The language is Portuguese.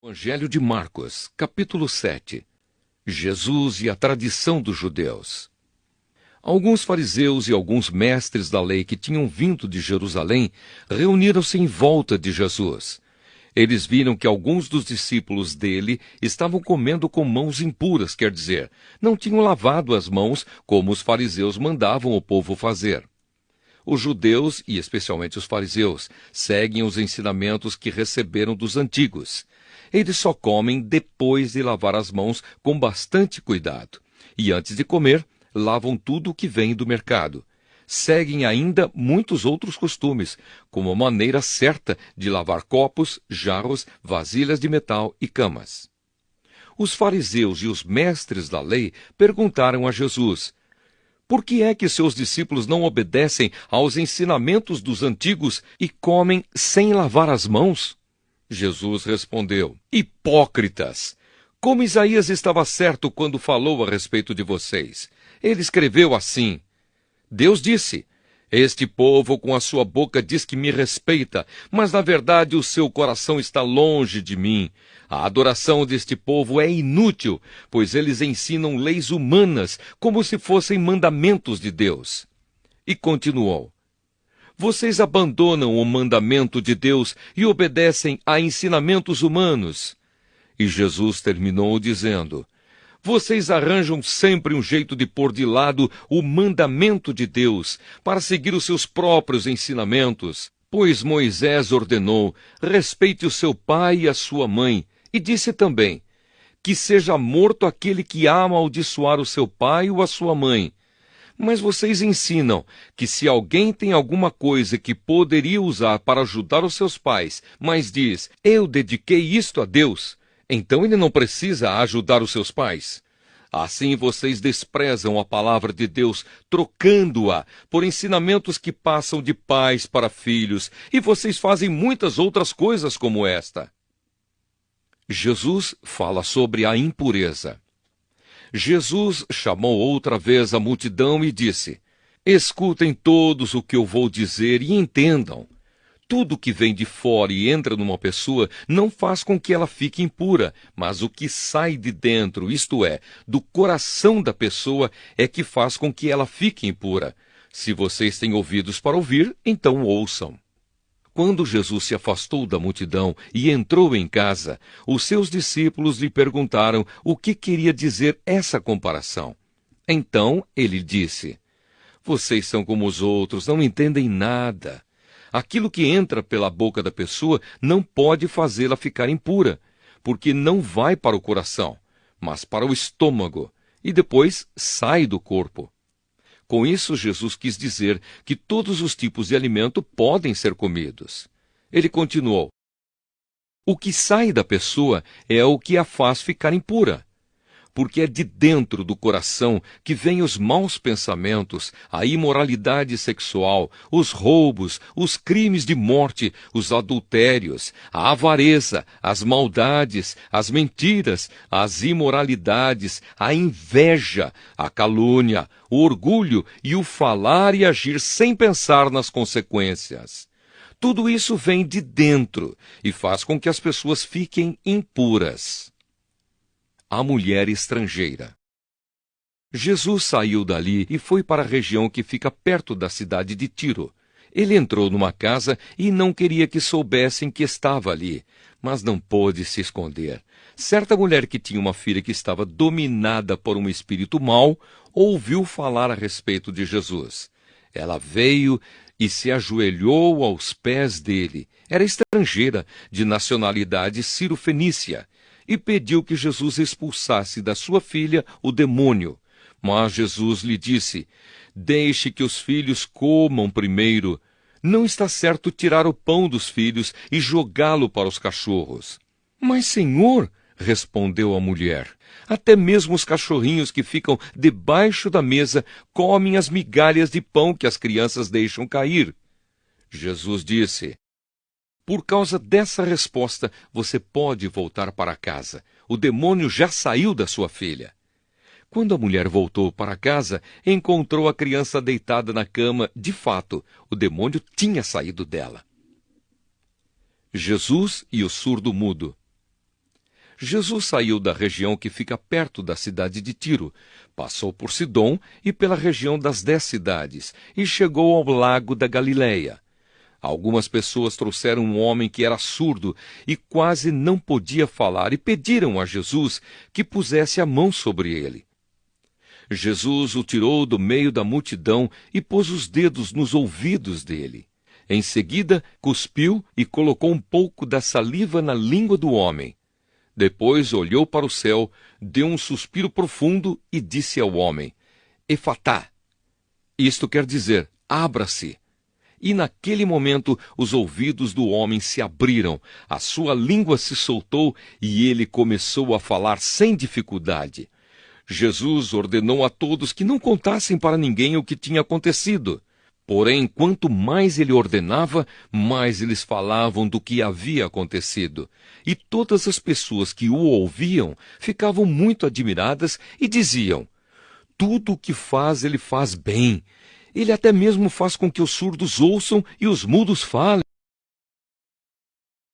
Evangelho de Marcos, capítulo 7. Jesus e a tradição dos judeus. Alguns fariseus e alguns mestres da lei que tinham vindo de Jerusalém reuniram-se em volta de Jesus. Eles viram que alguns dos discípulos dele estavam comendo com mãos impuras, quer dizer, não tinham lavado as mãos como os fariseus mandavam o povo fazer. Os judeus, e especialmente os fariseus, seguem os ensinamentos que receberam dos antigos. Eles só comem depois de lavar as mãos com bastante cuidado. E antes de comer, lavam tudo o que vem do mercado. Seguem ainda muitos outros costumes, como a maneira certa de lavar copos, jarros, vasilhas de metal e camas. Os fariseus e os mestres da lei perguntaram a Jesus: por que é que seus discípulos não obedecem aos ensinamentos dos antigos e comem sem lavar as mãos? Jesus respondeu: hipócritas! Como Isaías estava certo quando falou a respeito de vocês. Ele escreveu assim: Deus disse: este povo com a sua boca diz que me respeita, mas na verdade o seu coração está longe de mim. A adoração deste povo é inútil, pois eles ensinam leis humanas como se fossem mandamentos de Deus. E continuou: vocês abandonam o mandamento de Deus e obedecem a ensinamentos humanos. E Jesus terminou dizendo: vocês arranjam sempre um jeito de pôr de lado o mandamento de Deus para seguir os seus próprios ensinamentos. Pois Moisés ordenou: respeite o seu pai e a sua mãe, e disse também: que seja morto aquele que amaldiçoar o seu pai ou a sua mãe. Mas vocês ensinam que se alguém tem alguma coisa que poderia usar para ajudar os seus pais, mas diz: eu dediquei isto a Deus, então ele não precisa ajudar os seus pais. Assim vocês desprezam a palavra de Deus, trocando-a por ensinamentos que passam de pais para filhos, e vocês fazem muitas outras coisas como esta. Jesus fala sobre a impureza. Jesus chamou outra vez a multidão e disse: escutem todos o que eu vou dizer e entendam. Tudo que vem de fora e entra numa pessoa não faz com que ela fique impura, mas o que sai de dentro, isto é, do coração da pessoa, é que faz com que ela fique impura. Se vocês têm ouvidos para ouvir, então ouçam. Quando Jesus se afastou da multidão e entrou em casa, os seus discípulos lhe perguntaram o que queria dizer essa comparação. Então ele disse: vocês são como os outros, não entendem nada. Aquilo que entra pela boca da pessoa não pode fazê-la ficar impura, porque não vai para o coração, mas para o estômago, e depois sai do corpo. Com isso, Jesus quis dizer que todos os tipos de alimento podem ser comidos. Ele continuou: o que sai da pessoa é o que a faz ficar impura, porque é de dentro do coração que vêm os maus pensamentos, a imoralidade sexual, os roubos, os crimes de morte, os adultérios, a avareza, as maldades, as mentiras, as imoralidades, a inveja, a calúnia, o orgulho e o falar e agir sem pensar nas consequências. Tudo isso vem de dentro e faz com que as pessoas fiquem impuras. A mulher estrangeira. Jesus saiu dali e foi para a região que fica perto da cidade de Tiro. Ele entrou numa casa e não queria que soubessem que estava ali, mas não pôde se esconder. Certa mulher que tinha uma filha que estava dominada por um espírito mau, ouviu falar a respeito de Jesus. Ela veio e se ajoelhou aos pés dele. Era estrangeira, de nacionalidade sírio-fenícia, e pediu que Jesus expulsasse da sua filha o demônio. Mas Jesus lhe disse: deixe que os filhos comam primeiro. Não está certo tirar o pão dos filhos e jogá-lo para os cachorros. Mas, Senhor, respondeu a mulher, até mesmo os cachorrinhos que ficam debaixo da mesa comem as migalhas de pão que as crianças deixam cair. Jesus disse: por causa dessa resposta, você pode voltar para casa. O demônio já saiu da sua filha. Quando a mulher voltou para casa, encontrou a criança deitada na cama. De fato, o demônio tinha saído dela. Jesus e o surdo-mudo. Jesus saiu da região que fica perto da cidade de Tiro, passou por Sidom e pela região das 10 cidades, e chegou ao lago da Galileia. Algumas pessoas trouxeram um homem que era surdo e quase não podia falar e pediram a Jesus que pusesse a mão sobre ele. Jesus o tirou do meio da multidão e pôs os dedos nos ouvidos dele. Em seguida, cuspiu e colocou um pouco da saliva na língua do homem. Depois olhou para o céu, deu um suspiro profundo e disse ao homem: Efatá. Isto quer dizer, abra-se. E naquele momento os ouvidos do homem se abriram, a sua língua se soltou e ele começou a falar sem dificuldade. Jesus ordenou a todos que não contassem para ninguém o que tinha acontecido. Porém, quanto mais ele ordenava, mais eles falavam do que havia acontecido. E todas as pessoas que o ouviam ficavam muito admiradas e diziam: tudo o que faz, ele faz bem. Ele até mesmo faz com que os surdos ouçam e os mudos falem.